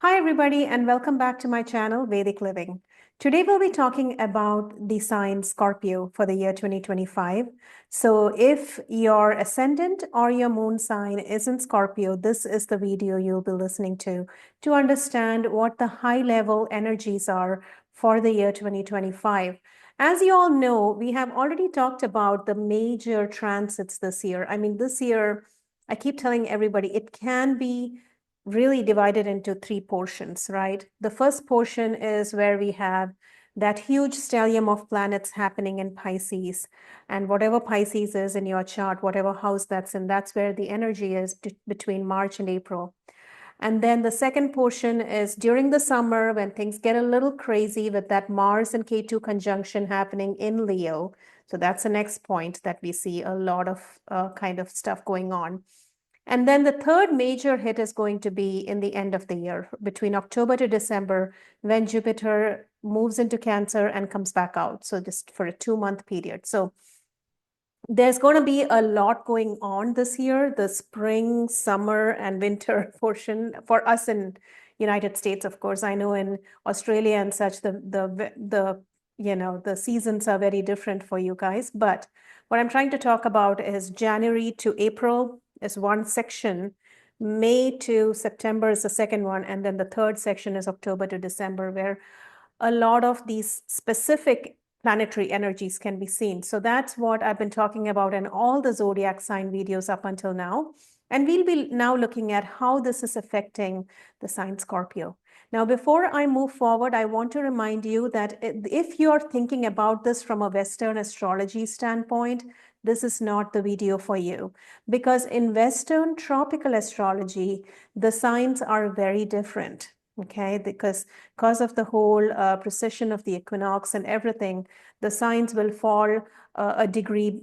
Hi, everybody, and welcome back to my channel, Vedic Living. Today, we'll be talking about the sign Scorpio for the year 2025. So, if your ascendant or your moon sign is in Scorpio, this is the video you'll be listening to understand what the high level energies are for the year 2025. As you all know, we have already talked about the major transits this year. This year, I keep telling everybody it can be really divided into three portions, right? The first portion is where we have that huge stellium of planets happening in Pisces. And whatever Pisces is in your chart, whatever house that's in, that's where the energy is between March and April. And then the second portion is during the summer when things get a little crazy with that Mars and K2 conjunction happening in Leo. So that's the next point that we see a lot of kind of stuff going on. And then the third major hit is going to be in the end of the year, between October to December, when Jupiter moves into Cancer and comes back out. So just for a 2-month period. So there's going to be a lot going on this year, the spring, summer, and winter portion for us in United States. Of course, I know in Australia and such, the seasons are very different for you guys. But what I'm trying to talk about is January to April is one section, May to September is the second one, and then the third section is October to December, where a lot of these specific planetary energies can be seen. So that's what I've been talking about in all the zodiac sign videos up until now. And we'll be now looking at how this is affecting the sign Scorpio. Now, before I move forward, I want to remind you that if you're thinking about this from a Western astrology standpoint, this is not the video for you. Because in Western tropical astrology, the signs are very different. Okay, because of the whole precession of the equinox and everything, the signs will fall a degree,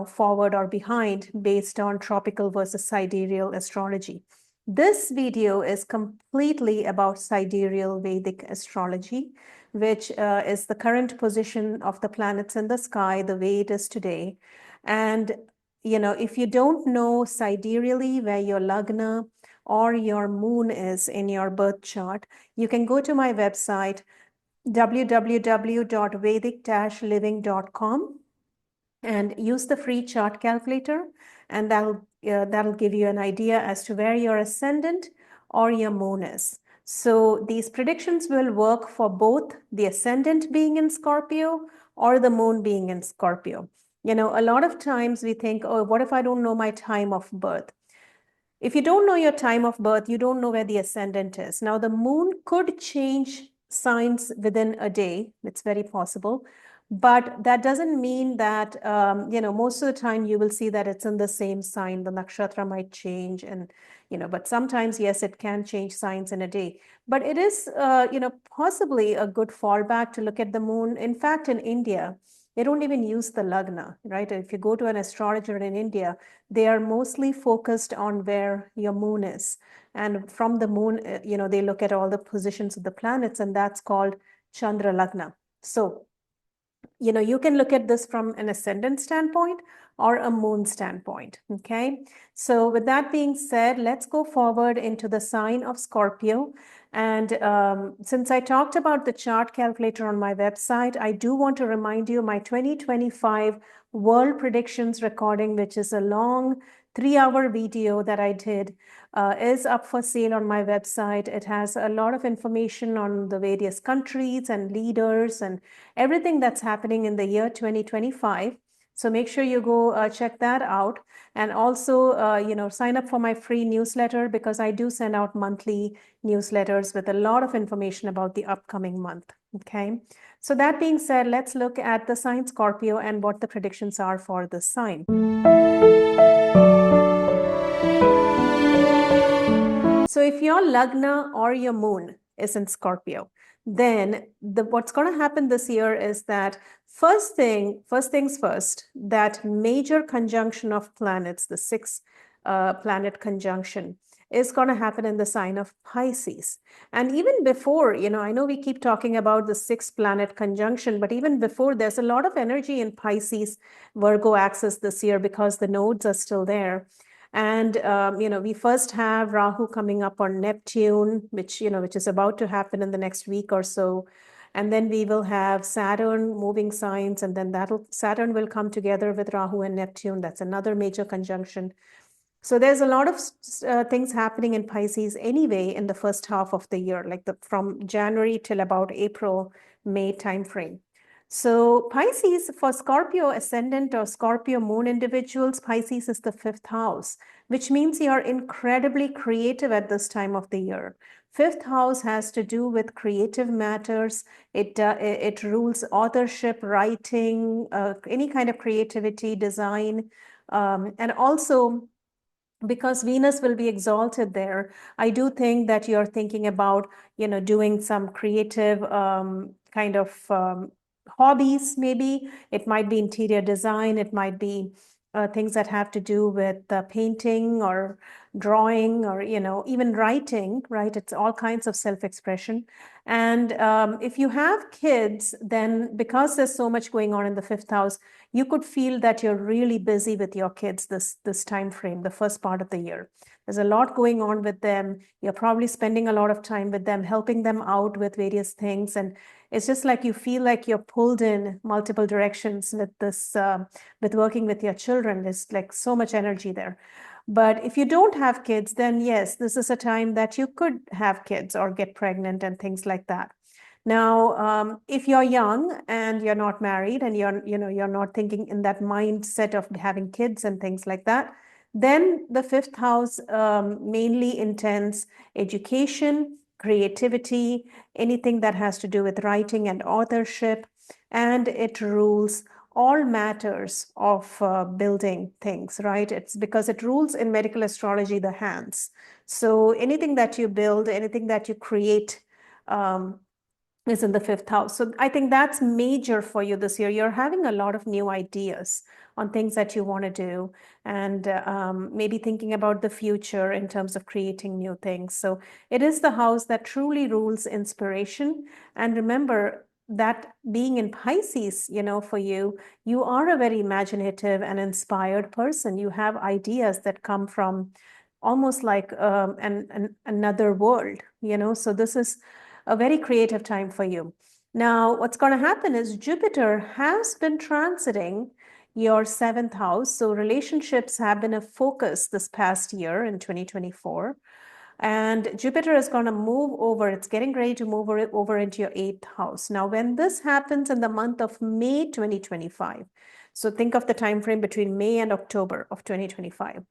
forward or behind based on tropical versus sidereal astrology. This video is completely about sidereal Vedic astrology, which is the current position of the planets in the sky, the way it is today. And, if you don't know sidereally where your lagna or your moon is in your birth chart, you can go to my website, www.vedic-living.com, and use the free chart calculator, and that'll give you an idea as to where your ascendant or your moon is. So these predictions will work for both the ascendant being in Scorpio or the moon being in Scorpio. A lot of times we think, oh, what if I don't know my time of birth? If you don't know your time of birth, you don't know where the ascendant is. Now, the moon could change signs within a day. It's very possible. But that doesn't mean that, most of the time you will see that it's in the same sign. The nakshatra might change and, but sometimes, yes, it can change signs in a day. But it is, possibly a good fallback to look at the moon. In fact, in India, they don't even use the lagna, right? If you go to an astrologer in India, they are mostly focused on where your moon is. And from the moon, they look at all the positions of the planets, and that's called Chandra Lagna. So, you can look at this from an ascendant standpoint or a moon standpoint, okay? So with that being said, let's go forward into the sign of Scorpio. And since I talked about the chart calculator on my website, I do want to remind you my 2025 world predictions recording, which is a long 3-hour video that I did, is up for sale on my website. It has a lot of information on the various countries and leaders and everything that's happening in the year 2025. So make sure you go check that out. And also, sign up for my free newsletter, because I do send out monthly newsletters with a lot of information about the upcoming month. Okay. So that being said, let's look at the sign Scorpio and what the predictions are for this sign. So if your lagna or your moon is in Scorpio, then what's going to happen this year is that first things first, that major conjunction of planets, the 6 planet conjunction, is going to happen in the sign of Pisces. And even before, I know we keep talking about the 6 planet conjunction, but even before, there's a lot of energy in Pisces Virgo axis this year because the nodes are still there. And we first have Rahu coming up on Neptune, which is about to happen in the next week or so. And then we will have Saturn moving signs, and then Saturn will come together with Rahu and Neptune. That's another major conjunction. So there's a lot of things happening in Pisces anyway in the first half of the year, like from January till about April, May timeframe. So Pisces, for Scorpio ascendant or Scorpio moon individuals, Pisces is the fifth house, which means you are incredibly creative at this time of the year. Fifth house has to do with creative matters. It rules authorship, writing, any kind of creativity, design, and also because Venus will be exalted there, I do think that you're thinking about, doing some creative kind of hobbies, maybe. It might be interior design, it might be things that have to do with painting or drawing or, even writing, right? It's all kinds of self-expression. And if you have kids, then because there's so much going on in the fifth house, you could feel that you're really busy with your kids this time frame, the first part of the year. There's a lot going on with them. You're probably spending a lot of time with them, helping them out with various things. And it's just like you feel like you're pulled in multiple directions with this, with working with your children. There's like so much energy there. But if you don't have kids, then yes, this is a time that you could have kids or get pregnant and things like that. Now, if you're young and you're not married and you're not thinking in that mindset of having kids and things like that, then the fifth house mainly intends education, creativity, anything that has to do with writing and authorship, and it rules all matters of building things, right? It's because it rules in medical astrology the hands. So anything that you build, anything that you create, is in the fifth house. So I think that's major for you this year. You're having a lot of new ideas on things that you want to do, and maybe thinking about the future in terms of creating new things. So it is the house that truly rules inspiration. And remember that being in Pisces, for you, you are a very imaginative and inspired person. You have ideas that come from almost like another world, so this is a very creative time for you. Now, what's going to happen is Jupiter has been transiting your seventh house. So relationships have been a focus this past year in 2024. And Jupiter is going to move over. It's getting ready to move over into your eighth house. Now, when this happens in the month of May 2025, so think of the time frame between May and October of 2025.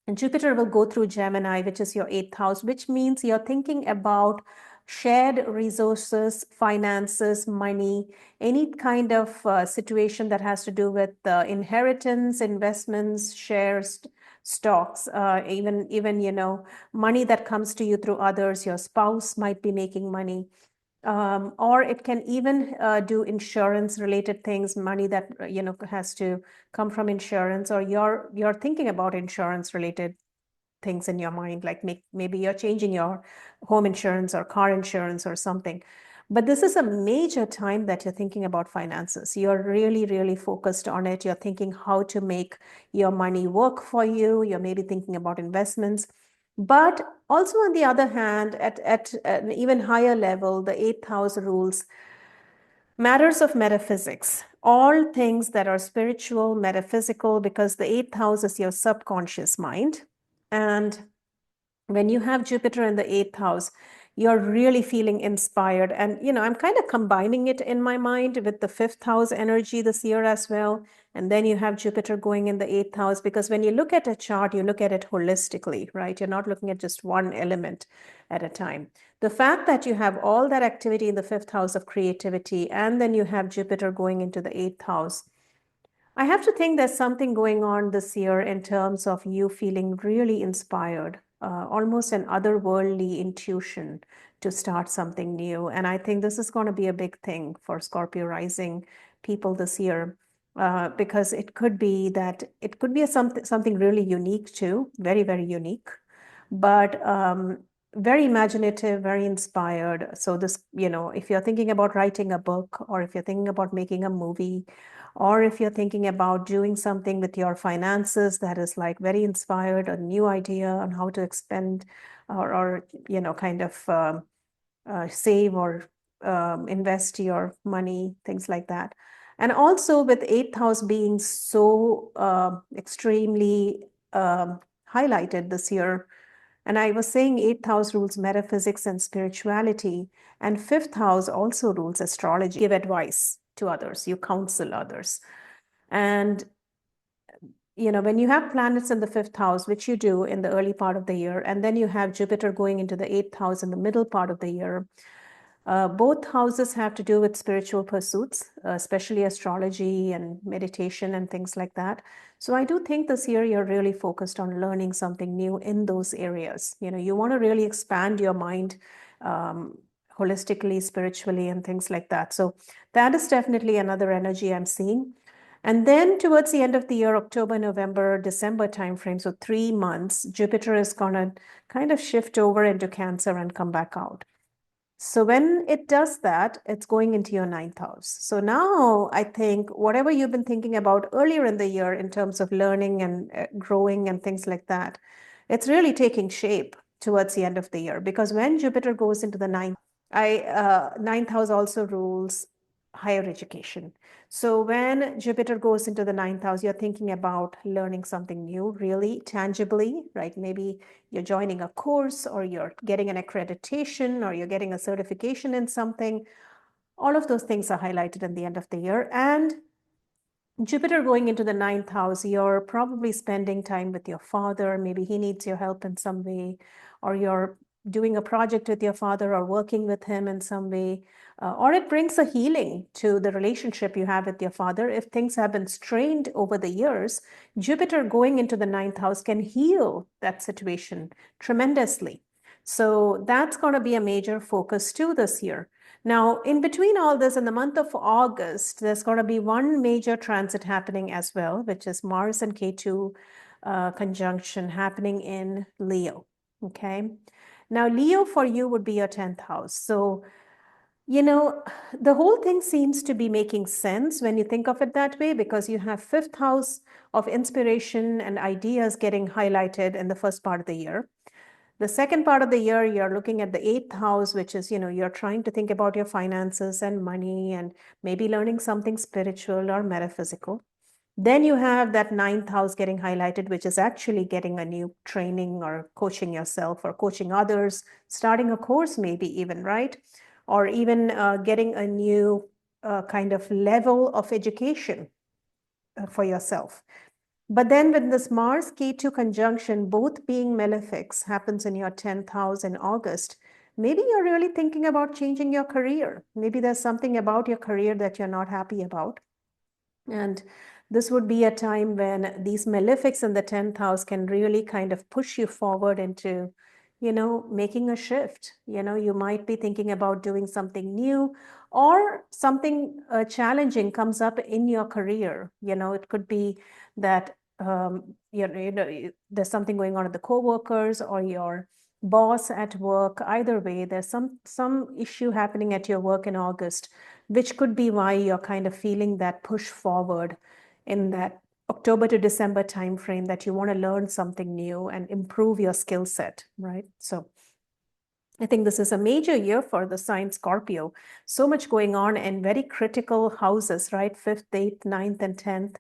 And Jupiter will go through Gemini, which is your eighth house, which means you're thinking about shared resources, finances, money, any kind of situation that has to do with inheritance, investments, shares, stocks, even money that comes to you through others. Your spouse might be making money. Or it can even do insurance related things, money that has to come from insurance, or you're thinking about insurance related things in your mind, like maybe you're changing your home insurance or car insurance or something. But this is a major time that you're thinking about finances. You're really, really focused on it. You're thinking how to make your money work for you. You're maybe thinking about investments. But also, on the other hand, at an even higher level, the eighth house rules matters of metaphysics, all things that are spiritual, metaphysical, because the eighth house is your subconscious mind. And when you have Jupiter in the eighth house, you're really feeling inspired. And, I'm kind of combining it in my mind with the fifth house energy this year as well. And then you have Jupiter going in the eighth house, because when you look at a chart, you look at it holistically, right? You're not looking at just one element at a time. The fact that you have all that activity in the fifth house of creativity, and then you have Jupiter going into the eighth house, I have to think there's something going on this year in terms of you feeling really inspired, almost an otherworldly intuition to start something new. And I think this is going to be a big thing for Scorpio rising people this year, because it could be something really unique too, very, very unique, but very imaginative, very inspired. So this, if you're thinking about writing a book, or if you're thinking about making a movie, or if you're thinking about doing something with your finances that is like very inspired, a new idea on how to expend or kind of save or invest your money, things like that. And also with eighth house being so extremely highlighted this year, and I was saying eighth house rules metaphysics and spirituality, and fifth house also rules astrology. Give advice to others, you counsel others. And when you have planets in the fifth house, which you do in the early part of the year, and then you have Jupiter going into the eighth house in the middle part of the year, both houses have to do with spiritual pursuits, especially astrology and meditation and things like that. So I do think this year you're really focused on learning something new in those areas. You want to really expand your mind holistically, spiritually, and things like that. So that is definitely another energy I'm seeing. And then towards the end of the year, October, November, December timeframe, so 3 months, Jupiter is going to kind of shift over into Cancer and come back out. So when it does that, it's going into your ninth house. So now I think whatever you've been thinking about earlier in the year in terms of learning and growing and things like that, it's really taking shape towards the end of the year, because when Jupiter goes into the ninth house also rules higher education. So when Jupiter goes into the ninth house, you're thinking about learning something new, really tangibly, right? Maybe you're joining a course, or you're getting an accreditation, or you're getting a certification in something. All of those things are highlighted in the end of the year. And Jupiter going into the ninth house, you're probably spending time with your father. Maybe he needs your help in some way, or you're doing a project with your father or working with him in some way, or it brings a healing to the relationship you have with your father. If things have been strained over the years, Jupiter going into the ninth house can heal that situation tremendously. So that's going to be a major focus too this year. Now, in between all this, in the month of August, there's going to be one major transit happening as well, which is Mars and Ketu conjunction happening in Leo. Okay. Now, Leo for you would be your 10th house. So, the whole thing seems to be making sense when you think of it that way, because you have fifth house of inspiration and ideas getting highlighted in the first part of the year. The second part of the year, you're looking at the eighth house, which is, you're trying to think about your finances and money and maybe learning something spiritual or metaphysical. Then you have that ninth house getting highlighted, which is actually getting a new training or coaching yourself or coaching others, starting a course, maybe even, right? Or even getting a new kind of level of education for yourself. But then with this Mars Ketu conjunction, both being malefics, happens in your 10th house in August, maybe you're really thinking about changing your career. Maybe there's something about your career that you're not happy about. And this would be a time when these malefics in the 10th house can really kind of push you forward into, making a shift. You might be thinking about doing something new, or something challenging comes up in your career. It could be that there's something going on with the coworkers or your boss at work. Either way, there's some issue happening at your work in August, which could be why you're kind of feeling that push forward in that October to December timeframe, that you want to learn something new and improve your skill set, right? So I think this is a major year for the sign Scorpio. So much going on in very critical houses, right? 5th, 8th, 9th, and 10th.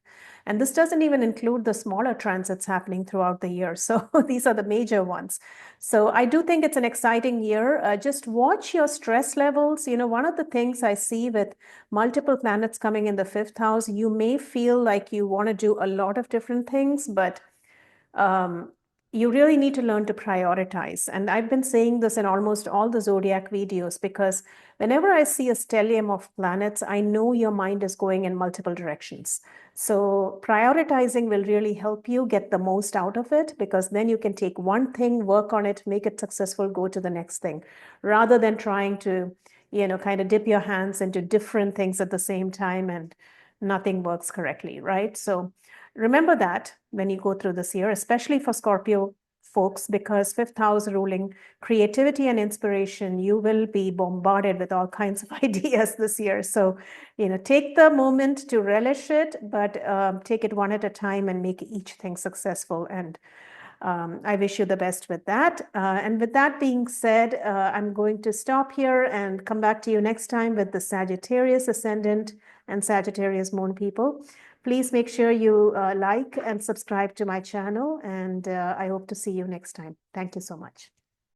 And this doesn't even include the smaller transits happening throughout the year. So these are the major ones. So I do think it's an exciting year. Just watch your stress levels. One of the things I see with multiple planets coming in the 5th house, you may feel like you want to do a lot of different things, but you really need to learn to prioritize. And I've been saying this in almost all the zodiac videos, because whenever I see a stellium of planets, I know your mind is going in multiple directions. So prioritizing will really help you get the most out of it, because then you can take one thing, work on it, make it successful, go to the next thing, rather than trying to, kind of dip your hands into different things at the same time and nothing works correctly, right? So remember that when you go through this year, especially for Scorpio folks, because fifth house ruling creativity and inspiration, you will be bombarded with all kinds of ideas this year. So, take the moment to relish it, but take it one at a time and make each thing successful. And I wish you the best with that. And with that being said, I'm going to stop here and come back to you next time with the Sagittarius ascendant and Sagittarius moon people. Please make sure you like and subscribe to my channel, and I hope to see you next time. Thank you so much.